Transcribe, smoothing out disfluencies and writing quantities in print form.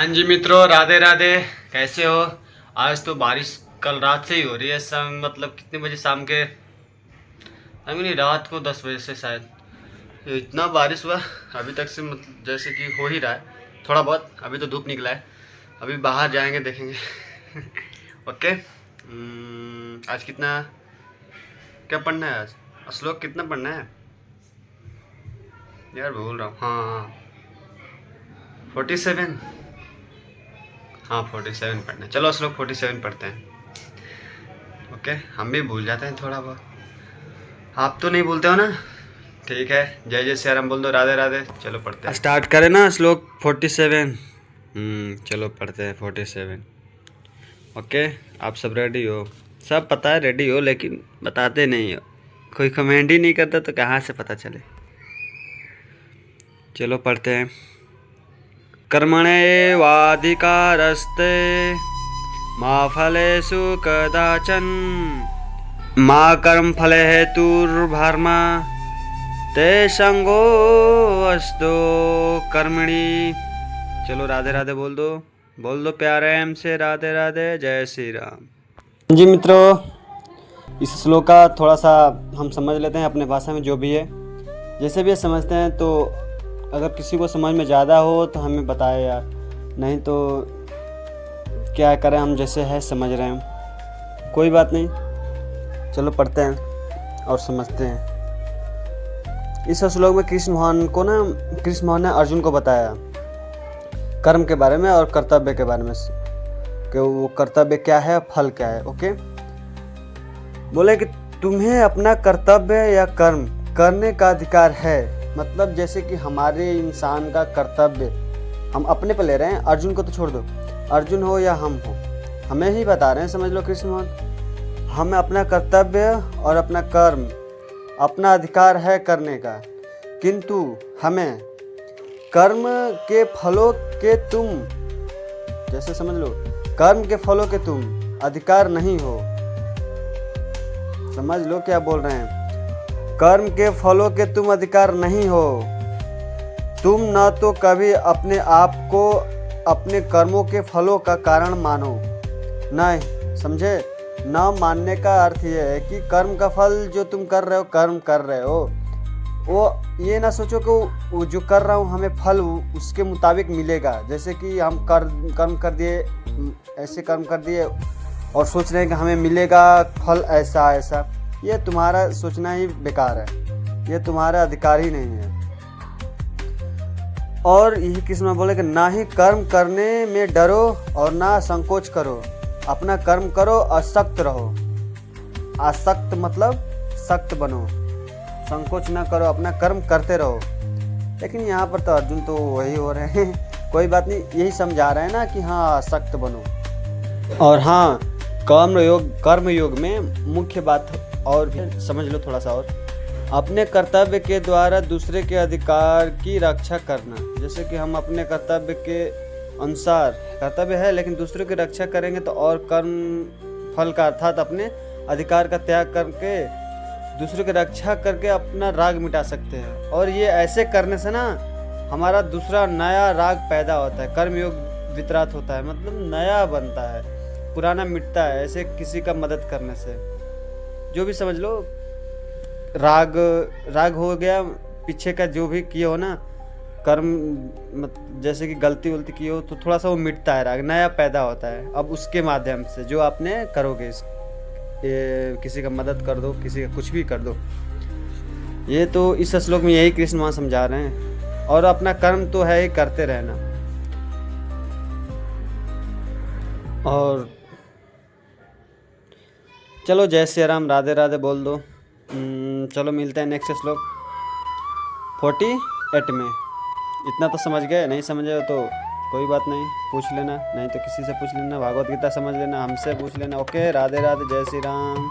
हाँ जी मित्रों, राधे राधे। कैसे हो? आज तो बारिश कल रात से ही हो रही है। शाम मतलब कितने बजे? शाम के नहीं, रात को 10 बजे से शायद इतना बारिश हुआ। अभी तक से मतलब जैसे कि हो ही रहा है थोड़ा बहुत। अभी तो धूप निकला है, अभी बाहर जाएंगे देखेंगे। ओके। आज कितना क्या पढ़ना है? आज श्लोक कितना पढ़ना है यार? भूल रहा हूँ। हाँ, 47। हाँ, 47 पढ़ना है। चलो श्लोक 47 पढ़ते हैं। ओके, हम भी भूल जाते हैं थोड़ा बहुत। आप तो नहीं भूलते हो ना? ठीक है, जय जय सिया राम बोल दो, राधे राधे। चलो पढ़ते हैं। स्टार्ट करें ना श्लोक 47। चलो पढ़ते हैं 47। ओके, आप सब रेडी हो? सब पता है रेडी हो, लेकिन बताते नहीं हो। कोई कमेंट ही नहीं करता तो कहाँ से पता चले। चलो पढ़ते हैं। कर्मण्येवाधिकारस्ते मा फलेषु कदाचन मा कर्मफले हेतुर्भर्मा ते संगो अस्तु कर्मणि। चलो राधे राधे बोल दो प्यारे एम से, राधे राधे, जय श्री राम। जी मित्रों, इस श्लोक का थोड़ा सा हम समझ लेते हैं अपने भाषा में, जो भी है जैसे भी समझते हैं। तो अगर किसी को समझ में ज़्यादा हो तो हमें बताए यार, नहीं तो क्या करें, हम जैसे है समझ रहे हैं, कोई बात नहीं। चलो पढ़ते हैं और समझते हैं। इस श्लोक में कृष्ण भगवान ने अर्जुन को बताया कर्म के बारे में और कर्तव्य के बारे में, कि वो कर्तव्य क्या है, फल क्या है। ओके, बोले कि तुम्हें अपना कर्तव्य या कर्म करने का अधिकार है। मतलब जैसे कि हमारे इंसान का कर्तव्य हम अपने पे ले रहे हैं। अर्जुन को तो छोड़ दो, अर्जुन हो या हम हो, हमें ही बता रहे हैं, समझ लो कृष्ण भगवान। हमें अपना कर्तव्य और अपना कर्म, अपना अधिकार है करने का, किंतु हमें कर्म के फलों के तुम, जैसे समझ लो, कर्म के फलों के तुम अधिकार नहीं हो। समझ लो क्या बोल रहे हैं। कर्म के फलों के तुम अधिकार नहीं हो। तुम न तो कभी अपने आप को अपने कर्मों के फलों का कारण मानो। नहीं, समझे? न मानने का अर्थ यह है कि कर्म का फल जो तुम कर रहे हो, कर्म कर रहे हो, वो ये ना सोचो कि वो जो कर रहा हूँ हमें फल उसके मुताबिक मिलेगा। जैसे कि हम कर्म कर दिए, ऐसे कर्म कर दिए और सोच रहे हैं कि हमें मिलेगा फल ऐसा ऐसा। ये तुम्हारा सोचना ही बेकार है, ये तुम्हारा अधिकार ही नहीं है। और यही कृष्ण में बोले कि ना ही कर्म करने में डरो और ना संकोच करो। अपना कर्म करो, असक्त रहो। आसक्त मतलब सख्त बनो, संकोच ना करो, अपना कर्म करते रहो। लेकिन यहाँ पर तो अर्जुन तो वही हो रहे हैं। कोई बात नहीं, यही समझा रहे हैं ना कि हाँ सख्त बनो। और हाँ, कर्म योग में मुख्य बात और भी समझ लो थोड़ा सा और, अपने कर्तव्य के द्वारा दूसरे के अधिकार की रक्षा करना। जैसे कि हम अपने कर्तव्य के अनुसार कर्तव्य है, लेकिन दूसरों की रक्षा करेंगे तो और कर्म फल का अर्थात अपने अधिकार का त्याग करके दूसरों की रक्षा करके अपना राग मिटा सकते हैं। और ये ऐसे करने से ना हमारा दूसरा नया राग पैदा होता है, कर्मयोग वितरात होता है, मतलब नया बनता है, पुराना मिटता है, ऐसे किसी का मदद करने से। जो भी समझ लो, राग हो गया, पीछे का जो भी किए हो ना कर्म, जैसे कि गलती वलती की हो तो थोड़ा सा वो मिटता है, राग नया पैदा होता है। अब उसके माध्यम से जो आपने करोगे, किसी का मदद कर दो, किसी का कुछ भी कर दो। ये तो इस श्लोक में यही कृष्ण वहाँ समझा रहे हैं। और अपना कर्म तो है ही, करते रहना। और चलो जय श्री राम, राधे राधे बोल दो। चलो मिलते हैं नेक्स्ट श्लोक 48 में। इतना तो समझ गए, नहीं समझे हो तो कोई बात नहीं, पूछ लेना, नहीं तो किसी से पूछ लेना, भागवत गीता समझ लेना, हमसे पूछ लेना। ओके, राधे राधे, जय श्री राम।